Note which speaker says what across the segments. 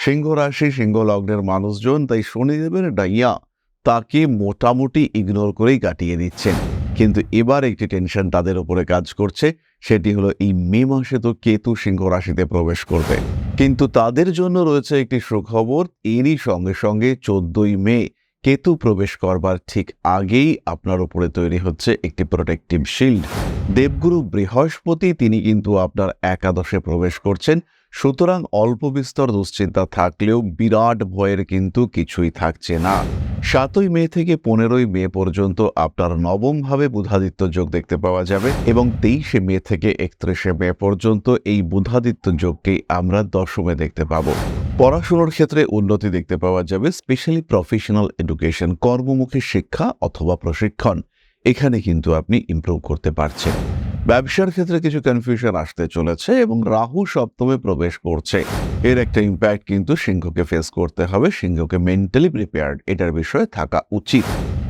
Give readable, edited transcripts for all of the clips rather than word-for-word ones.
Speaker 1: সিংহ রাশি সিংহ লগ্নের মানুষজন তাই শনিদেবের ডাইয়া তাকে মোটামুটি ইগনোর করেই কাটিয়ে দিচ্ছেন। কিন্তু এবার একটি টেনশন তাদের উপরে কাজ করছে, সেটি হলো এই মে মাসে তো কেতু সিংহ রাশিতে প্রবেশ করবে। কিন্তু তাদের জন্য রয়েছে একটি সুখবর, এরই সঙ্গে সঙ্গে 14ই মে কেতু প্রবেশ করবার ঠিক আগেই আপনার উপরে তৈরি হচ্ছে একটি প্রোটেক্টিভ শিল্ড। দেবগুরু বৃহস্পতি তিনি কিন্তু আপনার একাদশে প্রবেশ করছেন। সুতরাং অল্প বিস্তর দুশ্চিন্তা থাকলেও বিরাট ভয়ের কিন্তু কিছুই থাকছে না। 7ই মে থেকে 15ই মে পর্যন্ত আপনার নবম ভাবে বুধাদিত্য যোগ দেখতে পাওয়া যাবে এবং 23শে মে থেকে 31শে মে পর্যন্ত এই বুধাদিত্য যোগকেই আমরা দশমে দেখতে পাবো। পড়াশোনার ক্ষেত্রে উন্নতি দেখতে পাওয়া যাবে, স্পেশালি প্রফেশনাল এডুকেশন, কর্মমুখী শিক্ষা অথবা প্রশিক্ষণ, এখানে কিন্তু আপনি ইমপ্রুভ করতে পারছেন। ব্যবসার ক্ষেত্রে কিছু কনফিউশন আসতে চলেছে এবং রাহু সপ্তমে প্রবেশ করছে, এর একটা ইম্প্যাক্ট কিন্তু সিংহকে ফেস করতে হবে। সিংহকে মেন্টালি প্রিপেয়ার্ড এটার বিষয়ে থাকা উচিত।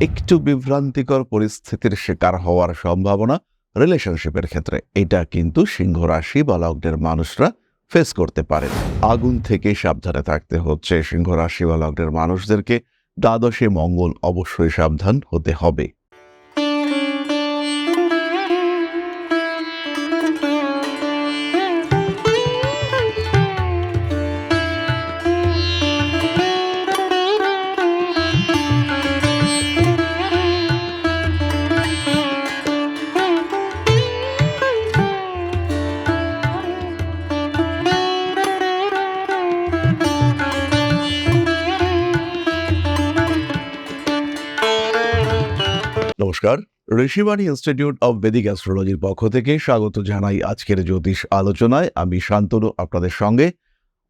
Speaker 1: একটু বিভ্রান্তিকর পরিস্থিতির শিকার হওয়ার সম্ভাবনা রিলেশনশিপের ক্ষেত্রে, এটা কিন্তু সিংহ রাশি বা লগ্নের মানুষরা ফেস করতে পারেন। আগুন থেকে সাবধানে থাকতে হচ্ছে সিংহ রাশি বা লগ্নের মানুষদেরকে। দ্বাদশে মঙ্গল, অবশ্যই সাবধান হতে হবে। নমস্কার, ঋষিবাণী ইনস্টিটিউট অব বেদিক অ্যাস্ট্রোলজির পক্ষ থেকে স্বাগত জানাই আজকের জ্যোতিষ আলোচনায়। আমি শান্তনু আপনাদের সঙ্গে।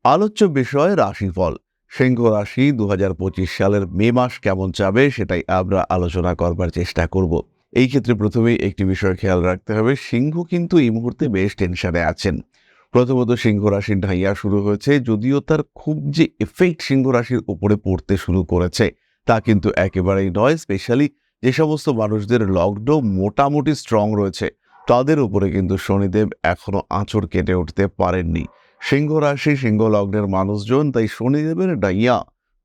Speaker 1: আলোচ্য বিষয় রাশিফল। সিংহ রাশি 2025 সালের মে মাস কেমন যাবে সেটাই আমরা আলোচনা করবার চেষ্টা করব। এই ক্ষেত্রে প্রথমেই একটি বিষয় খেয়াল রাখতে হবে, সিংহ কিন্তু এই মুহূর্তে বেশ টেনশনে আছেন। প্রথমত সিংহ রাশির ঢাইয়া শুরু হয়েছে, যদিও তার খুব যে এফেক্ট সিংহ রাশির উপরে পড়তে শুরু করেছে তা কিন্তু একেবারেই নয়। স্পেশালি যে সমস্ত মানুষদের লগ্ন মোটামুটি স্ট্রং রয়েছে তাদের উপরে কিন্তু শনিদেব এখনো আঁচড় কেটে উঠতে পারেননি। সিংহ রাশি সিংহ লগ্নের মানুষজন তাই শনিদেবের ডাইয়া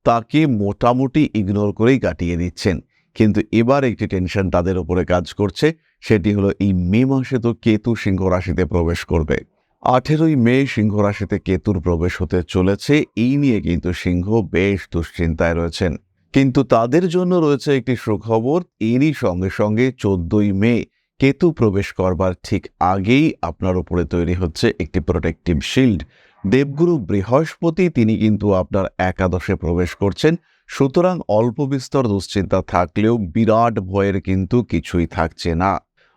Speaker 1: তাকে মোটামুটি ইগনোর করেই কাটিয়ে দিচ্ছেন। কিন্তু এবার একটি টেনশন তাদের উপরে কাজ করছে, সেটি হলো এই মে মাসে তো কেতু সিংহ রাশিতে প্রবেশ করবে। 18ই মে সিংহ রাশিতে কেতুর প্রবেশ হতে চলেছে, এই নিয়ে কিন্তু সিংহ বেশ দুশ্চিন্তায় রয়েছেন। কিন্তু তাদের জন্য রয়েছে একটি সুখবর, এরই সঙ্গে সঙ্গে 14ই মে কেতু প্রবেশ করবার ঠিক আগেই আপনার উপরে তৈরি হচ্ছে একটি প্রোটেক্টিভ শিল্ড। দেবগুরু বৃহস্পতি তিনি কিন্তু আপনার একাদশে প্রবেশ করছেন। সুতরাং অল্প বিস্তর দুশ্চিন্তা থাকলেও বিরাট ভয়ের কিন্তু কিছুই থাকছে না।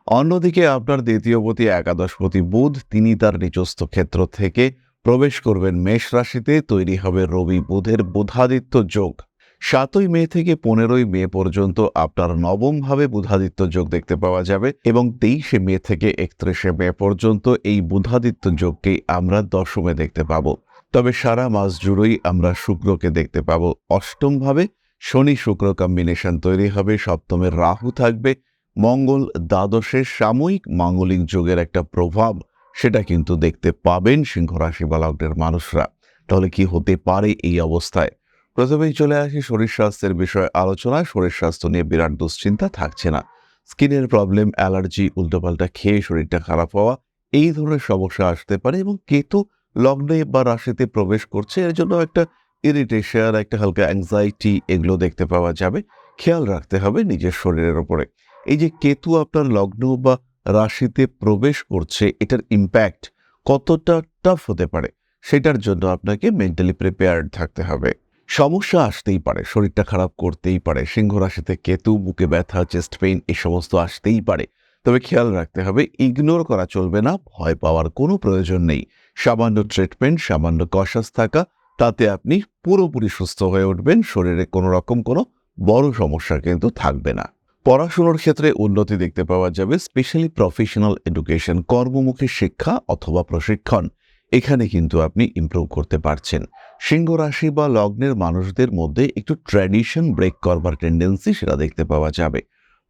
Speaker 1: অন্যদিকে আপনার দ্বিতীয়পতি একাদশপতি বুধ তিনি তার নিজস্থ ক্ষেত্র থেকে প্রবেশ করবেন মেষ রাশিতে। তৈরি হবে রবি বুধের বুধাদিত্য যোগ। 7ই মে থেকে 15ই মে পর্যন্ত আপনার নবম ভাবে বুধাদিত্য যোগ দেখতে পাওয়া যাবে এবং 23শে মে থেকে 31শে মে পর্যন্ত এই বুধাদিত্য যোগকেই আমরা দশমে দেখতে পাবো। তবে সারা মাস জুড়েই আমরা শুক্রকে দেখতে পাবো অষ্টম ভাবে। শনি শুক্র কম্বিনেশন তৈরি হবে, সপ্তমের রাহু থাকবে, মঙ্গল দ্বাদশে। সাময়িক মাঙ্গলিক যোগের একটা প্রভাব সেটা কিন্তু দেখতে পাবেন সিংহ রাশি বা লগ্নের মানুষরা। তাহলে কি হতে পারে এই অবস্থায়? প্রথমেই চলে আসি শরীর স্বাস্থ্যের বিষয়ে আলোচনায়। শরীর স্বাস্থ্য নিয়ে বিরাট দুশ্চিন্তা থাকছে না। স্কিনের প্রবলেম, অ্যালার্জি, উল্টোপাল্টা খেয়ে শরীরটা খারাপ হওয়া, এই ধরনের সমস্যা আসতে পারে এবং কেতু লগ্নে বা রাশিতে প্রবেশ করছে, এর জন্য একটা ইরিটেশন, একটা হালকা অ্যাংজাইটি এগুলো দেখতে পাওয়া যাবে। খেয়াল রাখতে হবে নিজের শরীরের ওপরে। এই যে কেতু আপনার লগ্ন বা রাশিতে প্রবেশ করছে, এটার ইম্প্যাক্ট কতটা টাফ হতে পারে সেটার জন্য আপনাকে মেন্টালি প্রিপেয়ার্ড থাকতে হবে। সমস্যা আসতেই পারে, শরীরটা খারাপ করতেই পারে। সিংহ রাশিতে কেতু, বুকে ব্যথা, চেস্ট পেইন এই সমস্ত আসতেই পারে। তবে খেয়াল রাখতে হবে, ইগনোর করা চলবে না, ভয় পাওয়ার কোনো প্রয়োজন নেই। সামান্য ট্রিটমেন্ট, সামান্য কশাস থাকা, তাতে আপনি পুরোপুরি সুস্থ হয়ে উঠবেন। শরীরে কোনো রকম কোনো বড় সমস্যা কিন্তু থাকবে না। পড়াশোনার ক্ষেত্রে উন্নতি দেখতে পাওয়া যাবে, স্পেশালি প্রফেশনাল এডুকেশন, কর্মমুখী শিক্ষা অথবা প্রশিক্ষণ, এখানে কিন্তু আপনি ইমপ্রুভ করতে পারছেন। সিংহ রাশি বা লগ্নের মানুষদের মধ্যে একটু ট্র্যাডিশন ব্রেক করবার টেন্ডেন্সি সেটা দেখতে পাওয়া যাবে।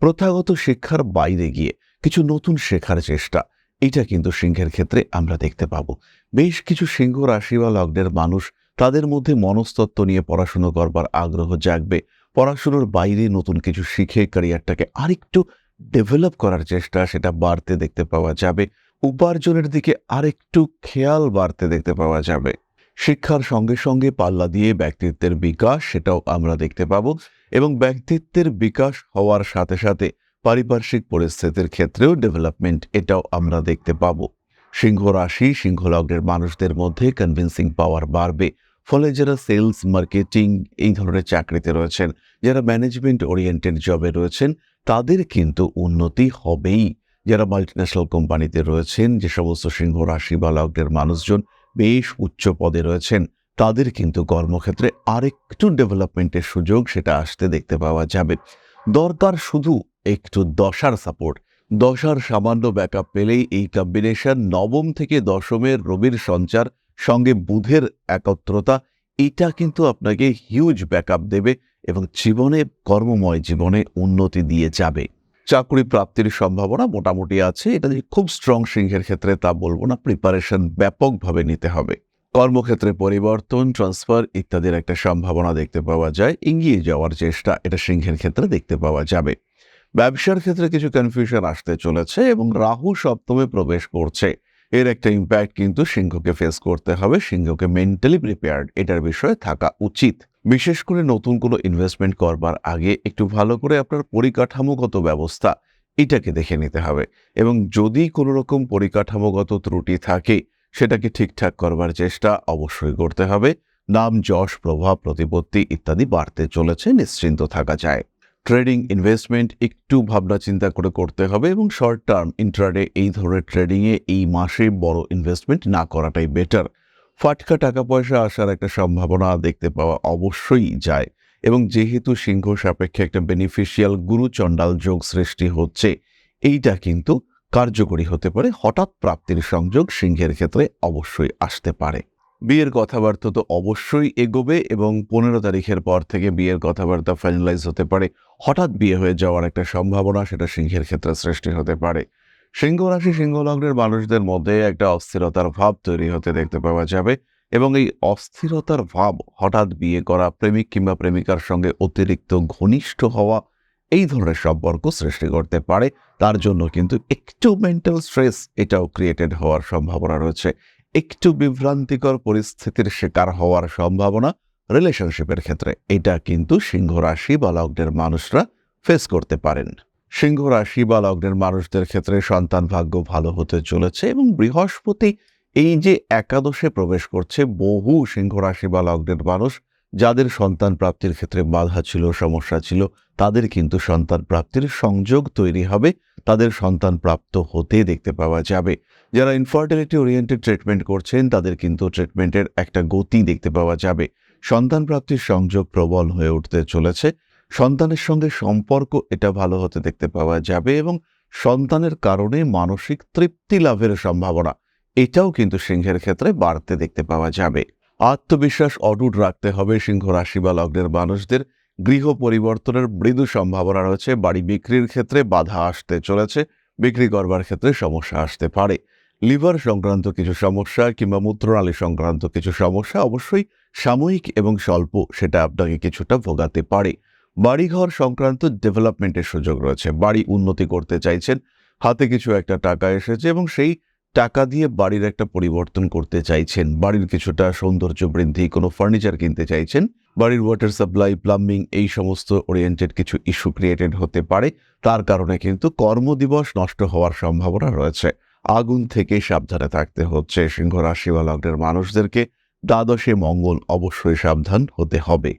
Speaker 1: প্রথাগত শিক্ষার বাইরে গিয়ে কিছু নতুন শেখার চেষ্টা, এটা কিন্তু সিংহের ক্ষেত্রে আমরা দেখতে পাবো। বেশ কিছু সিংহ রাশি বা লগ্নের মানুষ তাদের মধ্যে মনস্তত্ত্ব নিয়ে পড়াশুনো করবার আগ্রহ জাগবে। পড়াশুনোর বাইরে নতুন কিছু শিখে ক্যারিয়ারটাকে আরেকটু ডেভেলপ করার চেষ্টা সেটা বাড়তে দেখতে পাওয়া যাবে। উপার্জনের দিকে আরেকটু খেয়াল বাড়তে দেখতে পাওয়া যাবে। শিক্ষার সঙ্গে সঙ্গে পাল্লা দিয়ে ব্যক্তিত্বের বিকাশ সেটাও আমরা দেখতে পাবো, এবং ব্যক্তিত্বের বিকাশ হওয়ার সাথে সাথে পারিপার্শ্বিক পরিস্থিতির ক্ষেত্রেও ডেভেলপমেন্ট এটাও আমরা দেখতে পাবো। সিংহ রাশি সিংহ লগ্নের মানুষদের মধ্যে কনভিন্সিং পাওয়ার বাড়বে। ফলে যারা সেলস, মার্কেটিং এই ধরনের চাকরিতে রয়েছেন, যারা ম্যানেজমেন্ট ওরিয়েন্টেড জবে রয়েছেন, তাদের কিন্তু উন্নতি হবেই। যারা মাল্টিন্যাশনাল কোম্পানিতে রয়েছেন, যে সমস্ত সিংহ রাশি বা লগ্নের মানুষজন বেশ উচ্চ পদে রয়েছেন, তাদের কিন্তু কর্মক্ষেত্রে আরেকটু ডেভেলপমেন্টের সুযোগ সেটা আসতে দেখতে পাওয়া যাবে। দরকার শুধু একটু দশার সাপোর্ট। দশার সামান্য ব্যাকআপ পেলেই এই কম্বিনেশন, নবম থেকে দশমের রবির সঞ্চার সঙ্গে বুধের একত্রতা, এটা কিন্তু আপনাকে হিউজ ব্যাকআপ দেবে এবং জীবনে, কর্মময় জীবনে উন্নতি দিয়ে যাবে। চাকরি প্রাপ্তির সম্ভাবনা মোটামুটি আছে। এটা যে খুব স্ট্রং সিংহের ক্ষেত্রে তা বলবো না, প্রিপারেশন ব্যাপকভাবে নিতে হবে। কর্মক্ষেত্রে পরিবর্তন, ট্রান্সফার ইত্যাদির একটা সম্ভাবনা দেখতে পাওয়া যায়। এগিয়ে যাওয়ার চেষ্টা এটা সিংহের ক্ষেত্রে দেখতে পাওয়া যাবে। ব্যবসার ক্ষেত্রে কিছু কনফিউশন আসতে চলেছে এবং রাহু সপ্তমে প্রবেশ করছে। এর একটা ইম্প্যাক্ট কিন্তু সিংহকে ফেস করতে হবে। সিংহকে মেন্টালি প্রিপেয়ার্ড এটার বিষয়ে থাকা উচিত। বিশেষ করে নতুন কোনো ইনভেস্টমেন্ট করবার আগে একটু ভালো করে আপনার পরিকাঠামোগত ব্যবস্থা এটাকে দেখে নিতে হবে, এবং যদি কোনো রকম পরিকাঠামোগত ত্রুটি থাকে সেটাকে ঠিকঠাক করবার চেষ্টা অবশ্যই করতে হবে। নাম, যশ, প্রভাব, প্রতিপত্তি ইত্যাদি বাড়তে চলেছে, নিশ্চিন্ত থাকা যায়। ট্রেডিং, ইনভেস্টমেন্ট একটু ভাবনা চিন্তা করে করতে হবে, এবং শর্ট টার্ম ইন্ট্রাডে এই ধরনের ট্রেডিংয়ে এই মাসে বড় ইনভেস্টমেন্ট না করাটাই বেটার। ফাটকা টাকা পয়সা আসার একটা সম্ভাবনা দেখতে পাওয়া অবশ্যই যায়, এবং যেহেতু সিংহ সাপেক্ষে একটা বেনিফিশিয়াল গুরু চণ্ডাল যোগ সৃষ্টি হচ্ছে, এইটা কিন্তু কার্যকরী হতে পারে। হঠাৎ প্রাপ্তির সংযোগ সিংহের ক্ষেত্রে অবশ্যই আসতে পারে। বিয়ের কথাবার্তা তো অবশ্যই এগোবে, এবং 15 তারিখের পর থেকে বিয়ের কথাবার্তা ফাইনালাইজ হতে পারে। হঠাৎ বিয়ে হয়ে যাওয়ার একটা সম্ভাবনা সেটা সিংহের ক্ষেত্রে সৃষ্টি হতে পারে। সিংহ রাশি সিংহ লগ্নের মানুষদের মধ্যে একটা অস্থিরতার ভাব তৈরি হতে দেখতে পাওয়া যাবে, এবং এই অস্থিরতার ভাব হঠাৎ বিয়ে করা, প্রেমিক কিংবা প্রেমিকার সঙ্গে অতিরিক্ত ঘনিষ্ঠ হওয়া এই ধরনের সম্পর্ক সৃষ্টি করতে পারে। তার জন্য কিন্তু একটু মেন্টাল স্ট্রেস এটাও ক্রিয়েটেড হওয়ার সম্ভাবনা রয়েছে। একটু বিভ্রান্তিকর পরিস্থিতির শিকার হওয়ার সম্ভাবনা রিলেশনশিপের ক্ষেত্রে এটা কিন্তু সিংহ রাশি বা লগ্নের মানুষরা ফেস করতে পারেন। সিংহ রাশি বা লগ্নের মানুষদের ক্ষেত্রে সন্তান ভাগ্য ভালো হতে চলেছে, এবং বৃহস্পতি এই যে একাদশে প্রবেশ করছে, বহু সিংহ রাশি বা লগ্নের মানুষ যাদের সন্তান প্রাপ্তির ক্ষেত্রে বাধা ছিল, সমস্যা ছিল, তাদের কিন্তু সন্তান প্রাপ্তির সংযোগ তৈরি হবে। তাদের সন্তান প্রাপ্ত হতে দেখতে পাওয়া যাবে। যারা ইনফার্টিলিটি ওরিয়েন্টেড ট্রিটমেন্ট করছেন, তাদের কিন্তু ট্রিটমেন্টের একটা গতি দেখতে পাওয়া যাবে। সন্তান প্রাপ্তির সংযোগ প্রবল হয়ে উঠতে চলেছে। সন্তানের সঙ্গে সম্পর্ক এটা ভালো হতে দেখতে পাওয়া যাবে, এবং সন্তানের কারণে মানসিক তৃপ্তি লাভের সম্ভাবনা এটাও কিন্তু সিংহের ক্ষেত্রে বাড়তে দেখতে পাওয়া যাবে। আত্মবিশ্বাস অটুট রাখতে হবে সিংহ রাশি বা লগ্নের মানুষদের। গৃহ পরিবর্তনের মৃদু সম্ভাবনা রয়েছে। বাড়ি বিক্রির ক্ষেত্রে বাধা আসতে চলেছে। বিক্রি করবার ক্ষেত্রে সমস্যা আসতে পারে। লিভার সংক্রান্ত কিছু সমস্যা কিংবা মূত্রনালী সংক্রান্ত কিছু সমস্যা অবশ্যই সাময়িক এবং স্বল্প, সেটা আপনাকে কিছুটা ভোগাতে পারে। বাড়িঘর সংক্রান্ত ডেভেলপমেন্টের সুযোগ রয়েছে। বাড়ি উন্নতি করতে চাইছেন, হাতে কিছু একটা টাকা এসেছে এবং সেই টাকা দিয়ে বাড়ির একটা পরিবর্তন করতে চাইছেন, বাড়ির কিছুটা সৌন্দর্য বৃদ্ধি, কোনো ফার্নিচার কিনতে চাইছেন, বাড়ির ওয়াটার সাপ্লাই, প্লাম্বিং এই সমস্ত ওরিয়েন্টেড কিছু ইস্যু ক্রিয়েটেড হতে পারে। তার কারণে কিন্তু কর্মদিবস নষ্ট হওয়ার সম্ভাবনা রয়েছে। আগুন থেকে সাবধানে থাকতে হচ্ছে সিংহ রাশি বা লগ্নের মানুষদেরকে। দ্বাদশে মঙ্গল, অবশ্যই সাবধান হতে হবে।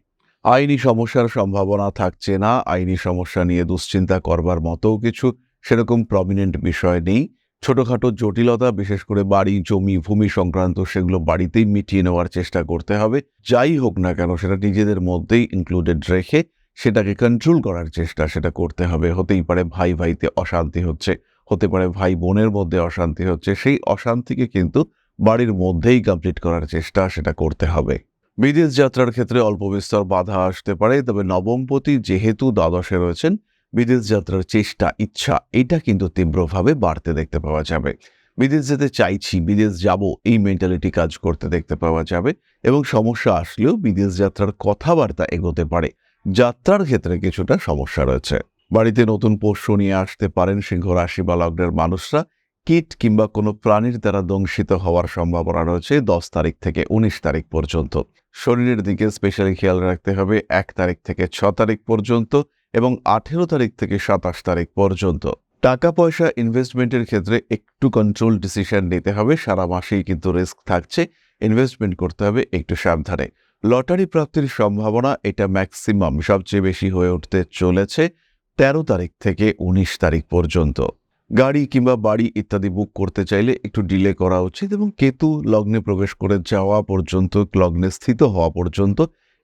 Speaker 1: আইনি সমস্যার সম্ভাবনা থাকছে না। আইনি সমস্যা নিয়ে দুশ্চিন্তা করবার মতো কিছু সেরকম প্রমিনেন্ট বিষয় নেই। ছোটখাটো জটিলতা, বিশেষ করে বাড়ি, জমি, ভূমি সংক্রান্ত, সেগুলো বাড়িতেই মিটিয়ে নেওয়ার চেষ্টা করতে হবে। যাই হোক না কেন, সেটা নিজেদের মধ্যেই ইনক্লুডেড রেখে সেটাকে কন্ট্রোল করার চেষ্টা সেটা করতে হবে। হতেই পারে ভাই ভাইতে অশান্তি হচ্ছে, হতে পারে ভাই বোনের মধ্যে অশান্তি হচ্ছে, সেই অশান্তিকে কিন্তু বাড়ির মধ্যেই কমপ্লিট করার চেষ্টা সেটা করতে হবে। বিদেশ যাত্রার ক্ষেত্রে অল্প বিস্তর বাধা আসতে পারে, তবে নবমপতি যেহেতু দ্বাদশে রয়েছেন, বিদেশ যাত্রার চেষ্টা, ইচ্ছা এটা কিন্তু তীব্রভাবে বাড়তে দেখতে পাওয়া যাবে। বিদেশ যেতে চাইছি, বিদেশ যাব, এই মেন্টালিটি কাজ করতে দেখতে পাওয়া যাবে এবং সমস্যা আসলেও বিদেশ যাত্রার কথাবার্তা এগোতে পারে। যাত্রার ক্ষেত্রে কিছুটা সমস্যা রয়েছে। বাড়িতে নতুন পোষ্য নিয়ে আসতে পারেন সিংহ রাশি বা লগ্নের মানুষরা। কীট কিংবা কোনো প্রাণীর দ্বারা দংশিত হওয়ার সম্ভাবনা রয়েছে 10 তারিখ থেকে 19 তারিখ পর্যন্ত। শরীরের দিকে স্পেশালি খেয়াল রাখতে হবে 1 তারিখ থেকে 6 তারিখ পর্যন্ত এবং 18 তারিখ থেকে 27 তারিখ পর্যন্ত। টাকা পয়সা ইনভেস্টমেন্টের ক্ষেত্রে একটু কন্ট্রোল ডিসিশন নিতে হবে। সারা মাসেই কিন্তু রিস্ক থাকছে, ইনভেস্টমেন্ট করতে হবে একটু সাবধানে। লটারি প্রাপ্তির সম্ভাবনা এটা ম্যাক্সিমাম সবচেয়ে বেশি হয়ে উঠতে চলেছে 13 তারিখ থেকে 19 তারিখ পর্যন্ত। গাড়ি কিংবা বাড়ি ইত্যাদি বুক করতে চাইলে একটু ডিলে করা উচিত এবং কেতু লগ্নে প্রবেশ করে যাওয়া পর্যন্ত, লগ্নে স্থিত হওয়া পর্যন্ত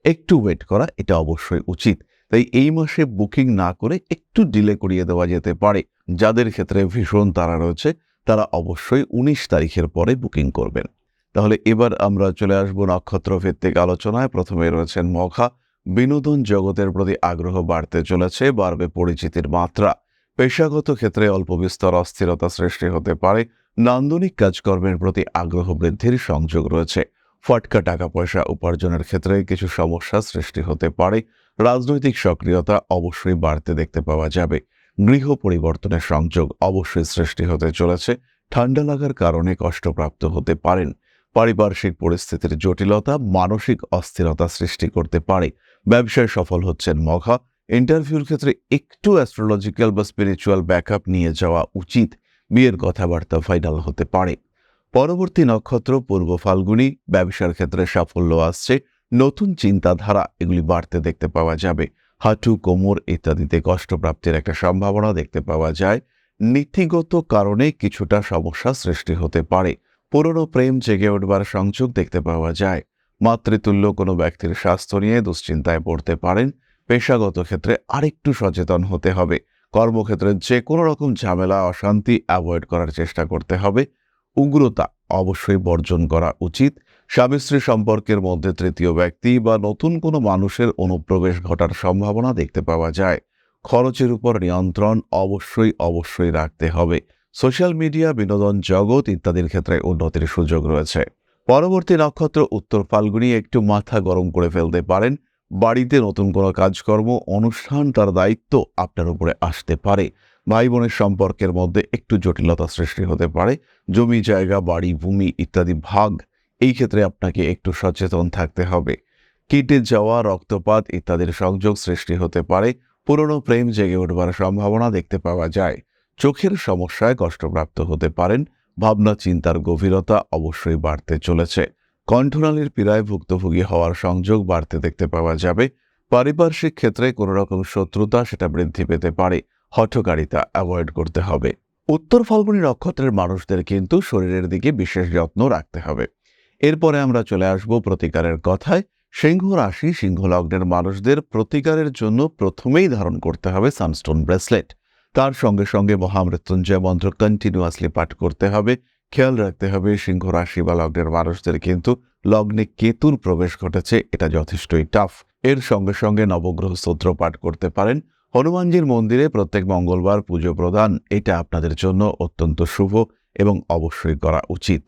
Speaker 1: একটু ওয়েট করা এটা অবশ্যই উচিত। তাই এই মাসে বুকিং না করে একটু ডিলে করিয়ে দেওয়া যেতে পারে। যাদের ক্ষেত্রে ভীষণ তাড়া রয়েছে তারা অবশ্যই 19 তারিখের পরে বুকিং করবেন। তাহলে এবার আমরা চলে আসব নক্ষত্র ভিত্তিক আলোচনায়। প্রথমে রয়েছেন মঘা। বিনোদন জগতের প্রতি আগ্রহ বাড়তে চলেছে, বাড়বে পরিচিতির মাত্রা। পেশাগত ক্ষেত্রে অল্প বিস্তর অস্থিরতা সৃষ্টি হতে পারে। নান্দনিক কাজকর্মের প্রতি আগ্রহ বৃদ্ধির সংযোগ রয়েছে। ফটকা টাকা পয়সা উপার্জনের ক্ষেত্রে কিছু সমস্যা সৃষ্টি হতে পারে। রাজনৈতিক সক্রিয়তা অবশ্যই বাড়তে দেখতে পাওয়া যাবে। গৃহ পরিবর্তনের সংযোগ অবশ্যই সৃষ্টি হতে চলেছে। ঠান্ডা লাগার কারণে কষ্টপ্রাপ্ত হতে পারেন। পারিপার্শ্বিক পরিস্থিতির জটিলতা মানসিক অস্থিরতা সৃষ্টি করতে পারে। ব্যবসায় সফল হচ্ছেন মঘা। ইন্টারভিউর ক্ষেত্রে একটু অ্যাস্ট্রোলজিক্যাল বা স্পিরিচুয়াল ব্যাকআপ নিয়ে যাওয়া উচিত। বিয়ের কথাবার্তা ফাইনাল হতে পারে। পরবর্তী নক্ষত্র পূর্ব ফাল্গুনী। ব্যবসার ক্ষেত্রে সাফল্য আসছে। নতুন চিন্তাধারা এগুলি বাড়তে দেখতে পাওয়া যাবে। হাঁটু, কোমর ইত্যাদিতে কষ্টপ্রাপ্তির একটা সম্ভাবনা দেখতে পাওয়া যায়। নীতিগত কারণে কিছুটা সমস্যা সৃষ্টি হতে পারে। পুরনো প্রেম জেগে উঠবার সংযোগ দেখতে পাওয়া যায়। মাতৃতুল্য কোনো ব্যক্তির স্বাস্থ্য নিয়ে দুশ্চিন্তায় পড়তে পারেন। পেশাগত ক্ষেত্রে আরেকটু সচেতন হতে হবে। কর্মক্ষেত্রে যে কোনো রকম ঝামেলা অশান্তি অ্যাভয়েড করার চেষ্টা করতে হবে। উগ্রতা অবশ্যই বর্জন করা উচিত। স্বামী স্ত্রী সম্পর্কের মধ্যে তৃতীয় ব্যক্তি বা নতুন কোনো মানুষের অনুপ্রবেশ ঘটার সম্ভাবনা দেখতে পাওয়া যায়। খরচের উপর নিয়ন্ত্রণ অবশ্যই রাখতে হবে। সোশ্যাল মিডিয়া, বিনোদন জগৎ ইত্যাদির ক্ষেত্রে উন্নতির সুযোগ রয়েছে। পরবর্তী নক্ষত্র উত্তর ফাল্গুনী। একটু মাথা গরম করে ফেলতে পারেন। বাড়িতে নতুন কোনো কাজকর্ম, অনুষ্ঠান, তার দায়িত্ব আপনার উপরে আসতে পারে। ভাই বোনের সম্পর্কের মধ্যে একটু জটিলতা সৃষ্টি হতে পারে। জমি জায়গা, বাড়ি, ভূমি ইত্যাদি ভাগ, এই ক্ষেত্রে আপনাকে একটু সচেতন থাকতে হবে। কেটে যাওয়া, রক্তপাত ইত্যাদির সংযোগ সৃষ্টি হতে পারে। পুরনো প্রেম জেগে উঠবার সম্ভাবনা দেখতে পাওয়া যায়। চোখের সমস্যায় কষ্টপ্রাপ্ত হতে পারেন। ভাবনা চিন্তার গভীরতা অবশ্যই বাড়তে চলেছে। কণ্ঠনালীর পীড়ায় ভুক্তভোগী হওয়ার সংযোগ বাড়তে দেখতে পাওয়া যাবে। পারিপার্শ্বিক ক্ষেত্রে কোনো রকম শত্রুতা সেটা বৃদ্ধি পেতে পারে। হঠকারিতা অ্যাভয়েড করতে হবে। উত্তর ফাল্গুনী নক্ষত্রের মানুষদের কিন্তু শরীরের দিকে বিশেষ যত্ন রাখতে হবে। এরপরে আমরা চলে আসব প্রতিকারের কথায়। সিংহ রাশি, সিংহ লগ্নের মানুষদের প্রতিকারের জন্য প্রথমেই ধারণ করতে হবে সানস্টোন ব্রেসলেট। তার সঙ্গে সঙ্গে মহামৃত্যুঞ্জয় মন্ত্র কন্টিনিউয়াসলি পাঠ করতে হবে। খেয়াল রাখতে হবে সিংহ রাশি বা লগ্নের মানুষদের কিন্তু লগ্নে কেতুর প্রবেশ ঘটেছে, এটা যথেষ্টই টাফ। এর সঙ্গে সঙ্গে নবগ্রহ স্তোত্র পাঠ করতে পারেন। হনুমানজির মন্দিরে প্রত্যেক মঙ্গলবার পুজো প্রদান এটা আপনাদের জন্য অত্যন্ত শুভ এবং অবশ্যই করা উচিত।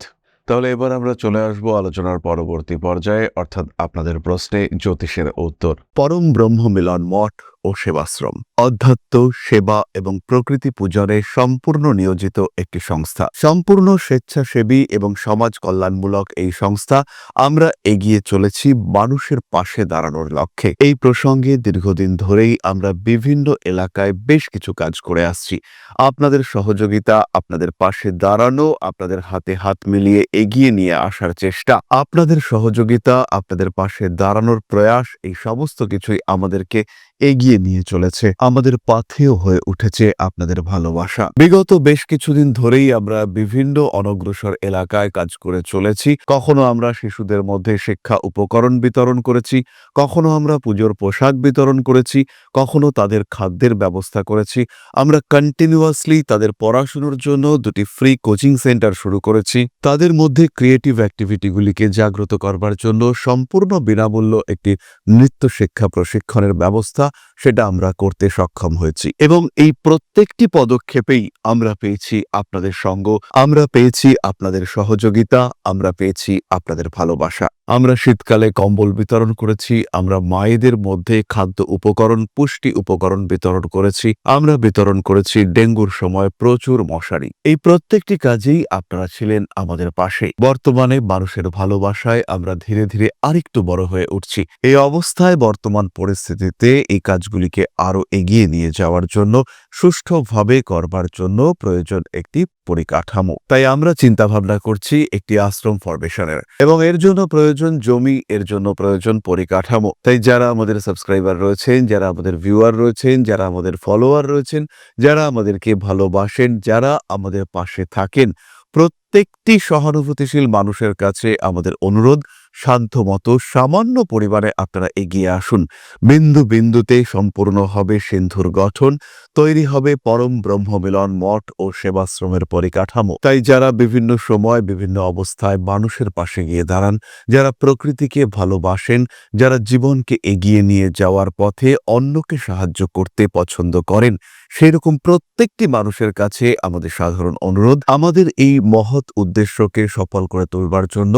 Speaker 1: তাহলে এবার আমরা চলে আসবো আলোচনার পরবর্তী পর্যায়ে, অর্থাৎ আপনাদের প্রশ্নে জ্যোতিষের উত্তর। পরম ব্রহ্ম মিলন মঠ ও সেবাশ্রম অধ্যাত্ম, সেবা এবং প্রকৃতি পূজনে সম্পূর্ণ নিয়োজিত একটি সংস্থা। সম্পূর্ণ স্বেচ্ছাসেবী এবং সমাজ কল্যাণমূলক এই সংস্থা আমরা এগিয়ে চলেছি মানুষের পাশে দাঁড়ানোর লক্ষ্যে। এই প্রসঙ্গে দীর্ঘদিন ধরেই আমরা বিভিন্ন এলাকায় বেশ কিছু কাজ করে আসছি। আপনাদের সহযোগিতা, আপনাদের পাশে দাঁড়ানো, আপনাদের হাতে হাত মিলিয়ে এগিয়ে নিয়ে আসার চেষ্টা, আপনাদের সহযোগিতা, আপনাদের পাশে দাঁড়ানোর প্রয়াস, এই সমস্ত কিছুই আমাদেরকে এগিয়ে নিয়ে চলেছে। আমাদের পাথেয় হয়ে উঠেছে আপনাদের ভালোবাসা। বিগত বেশ কিছুদিন ধরেই আমরা বিভিন্ন অনগ্রসর এলাকায় কাজ করে চলেছি। কখনো আমরা শিশুদের মধ্যে শিক্ষা উপকরণ বিতরণ করেছি, কখনো আমরা পুজোর পোশাক বিতরণ করেছি, কখনো তাদের খাদ্যের ব্যবস্থা করেছি। আমরা কন্টিনিউয়াসলি তাদের পড়াশুনোর জন্য 2টি ফ্রি কোচিং সেন্টার শুরু করেছি। তাদের মধ্যে ক্রিয়েটিভ অ্যাক্টিভিটিগুলিকে জাগ্রত করবার জন্য সম্পূর্ণ বিনামূল্য একটি নৃত্য শিক্ষা প্রশিক্ষণের ব্যবস্থা কথা সেটা আমরা করতে সক্ষম হয়েছি এবং এই প্রত্যেকটি পদক্ষেপেই আমরা পেয়েছি আপনাদের সঙ্গ, আমরা পেয়েছি আপনাদের সহযোগিতা, আমরা পেয়েছি আপনাদের ভালোবাসা। আমরা শীতকালে কম্বল বিতরণ করেছি, আমরা মায়েদের মধ্যে খাদ্য উপকরণ, পুষ্টি উপকরণ বিতরণ করেছি, আমরা বিতরণ করেছি ডেঙ্গুর সময় প্রচুর মশারি। এই প্রত্যেকটি কাজেই আপনারা ছিলেন আমাদের পাশে। বর্তমানে মানুষের ভালোবাসায় আমরা ধীরে ধীরে আরেকটু বড় হয়ে উঠছি। এই অবস্থায় বর্তমান পরিস্থিতিতে এই কাজগুলিকে আরো এগিয়ে নিয়ে যাওয়ার জন্য, সুষ্ঠুভাবে করবার জন্য প্রয়োজন একটি পরিকাঠামো। তাই আমরা চিন্তা ভাবনা করছি একটি আশ্রম ফরমেশনের, এবং এর জন্য প্রয়োজন জমি, এর জন্য প্রয়োজন পরিকাঠামো। তাই যারা আমাদের সাবস্ক্রাইবার রয়েছেন, যারা আমাদের ভিউয়ার রয়েছেন, যারা আমাদের ফলোয়ার রয়েছেন, যারা আমাদেরকে ভালোবাসেন, যারা আমাদের পাশে থাকেন, প্রত্যেকটি সহানুভূতিশীল মানুষের কাছে আমাদের অনুরোধ, সাধ্যমতো সামান্য পরিমাণে আপনারা এগিয়ে আসুন। বিন্দু বিন্দুতে সম্পূর্ণ হবে সিন্ধুর গঠন, তৈরি হবে পরম ব্রহ্মমিলন মঠ ও সেবাশ্রমের পরিকাঠামো। তাই যারা বিভিন্ন সময় বিভিন্ন অবস্থায় মানুষের পাশে গিয়ে দাঁড়ান, যারা প্রকৃতিকে ভালোবাসেন, যারা জীবনকে এগিয়ে নিয়ে যাওয়ার পথে অন্যকে সাহায্য করতে পছন্দ করেন, সেরকম প্রত্যেকটি মানুষের কাছে আমাদের সাধারণ অনুরোধ, আমাদের এই মহৎ উদ্দেশ্যকে সফল করে তুলবার জন্য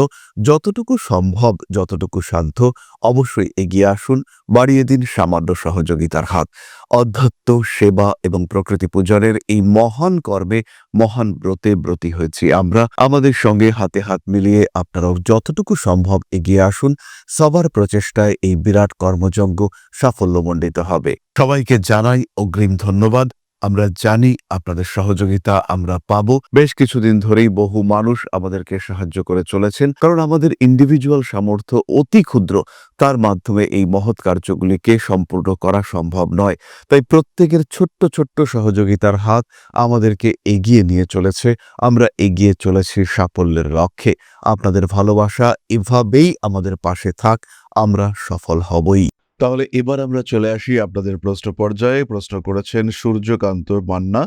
Speaker 1: যতটুকু সম্ভব, যতটুকু সাধ্য, অবশ্যই এগিয়ে আসুন, বাড়িয়ে দিন সামান্য সহযোগিতার হাত। অধ্যাত্ম, সেবা এবং প্রকৃতি পূজনের এই মহান কর্মে, মহান ব্রতে ব্রতী হয়েছি আমরা। আমাদের সঙ্গে হাতে হাত মিলিয়ে আপনারাও যতটুকু সম্ভব এগিয়ে আসুন। সবার প্রচেষ্টায় এই বিরাট কর্মযজ্ঞ সাফল্যমণ্ডিত হবে। সবাইকে জানাই অগ্রিম ধন্যবাদ। আমরা জানি আপনাদের সহযোগিতা আমরা পাবো। বেশ কিছুদিন ধরেই বহু মানুষ আমাদেরকে সাহায্য করে চলেছেন, কারণ আমাদের ইন্ডিভিজুয়াল সামর্থ্য অতি ক্ষুদ্র, তার মাধ্যমে এই মহৎ কার্যগুলিকে সম্পূর্ণ করা সম্ভব নয়। তাই প্রত্যেকের ছোট্ট ছোট্ট সহযোগিতার হাত আমাদেরকে এগিয়ে নিয়ে চলেছে। আমরা এগিয়ে চলেছি সাফল্যের লক্ষ্যে। আপনাদের ভালোবাসা এভাবেই আমাদের পাশে থাক, আমরা সফল হবই। তাহলে এবার আমরা চলে আসি আপনাদের প্রশ্ন পর্যায়ে। প্রশ্ন করেছেন Suryakanta Manna,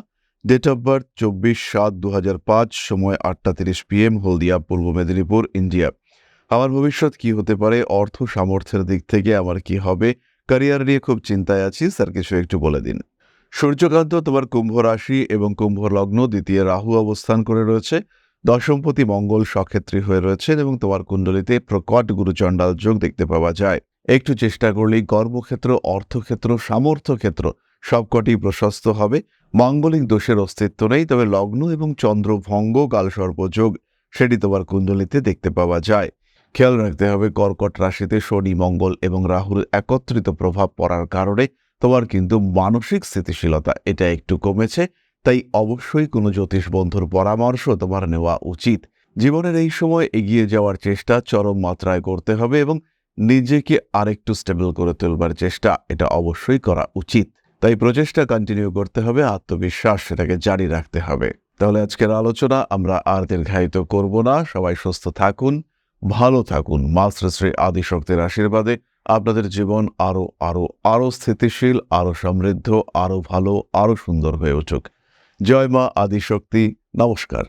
Speaker 1: date of birth 24/7/2005, সময় 8:30 PM, হলদিয়া, পূর্ব মেদিনীপুর, ইন্ডিয়া। আমার ভবিষ্যৎ কি হতে পারে? অর্থ সামর্থ্যের দিক থেকে আমার কি হবে? ক্যারিয়ার নিয়ে খুব চিন্তায় আছি, স্যার কিছু একটু বলে দিন। সূর্যকান্ত, তোমার কুম্ভ রাশি এবং কুম্ভ লগ্ন, দ্বিতীয় রাহু অবস্থান করে রয়েছে, দশমপতি মঙ্গল সক্ষেত্রী হয়ে রয়েছেন এবং তোমার কুণ্ডলিতে প্রকট গুরুচণ্ডাল যোগ দেখতে পাওয়া যায়। একটু চেষ্টা করলেই কর্মক্ষেত্র, অর্থক্ষেত্র, সামর্থ্য ক্ষেত্র সবকটি প্রশস্ত হবে। মাঙ্গলিক দোষের অস্তিত্ব নেই, তবে লগ্ন এবং চন্দ্র ভঙ্গ কালসর্প যোগ সেটি তোমার কুণ্ডলিতে দেখতে পাওয়া যায়। খেয়াল রাখতে হবে, কর্কট রাশিতে শনি, মঙ্গল এবং রাহুর একত্রিত প্রভাব পড়ার কারণে তোমার কিন্তু মানসিক স্থিতিশীলতা এটা একটু কমেছে। তাই অবশ্যই কোনো জ্যোতিষ বন্ধুর পরামর্শ তোমার নেওয়া উচিত। জীবনের এই সময় এগিয়ে যাওয়ার চেষ্টা চরম মাত্রায় করতে হবে এবং নিজেকে আরেকটু স্টেবল করে তুলবার চেষ্টা এটা অবশ্যই করা উচিত। তাই প্রচেষ্টা কন্টিনিউ করতে হবে, আত্মবিশ্বাস সেটাকে জারি রাখতে হবে। তাহলে আজকের আলোচনা আমরা আর দীর্ঘায়িত করব না। সবাই সুস্থ থাকুন, ভালো থাকুন। মা শ্রী শ্রী আদিশক্তির আশীর্বাদে আপনাদের জীবন আরো আরো আরো স্থিতিশীল, আরো সমৃদ্ধ, আরো ভালো, আরো সুন্দর হয়ে উঠুক। জয় মা আদিশক্তি। নমস্কার।